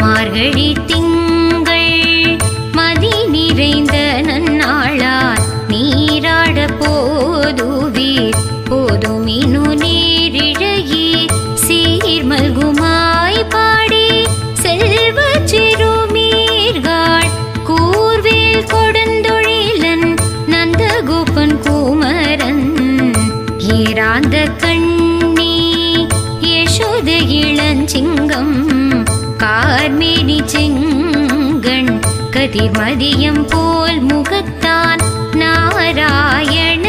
மார்கழி திங்கள் மதி நிறைந்த நன்னாளார் நீராட போதுவீர் போதுமினு நீரிழையீர் சீர்மல்குமாய் பாடி செல்வ சிறுமீர்கள் கூர்வேல் கொடுந்தொழிலன் நந்தகோபன் குமரன் ஏராந்த கண்ணி யசோத இளஞ்சிங்கம் கார்மேனி செங்கண் கதிர்மதியம் போல் முகத்தான் நாராயண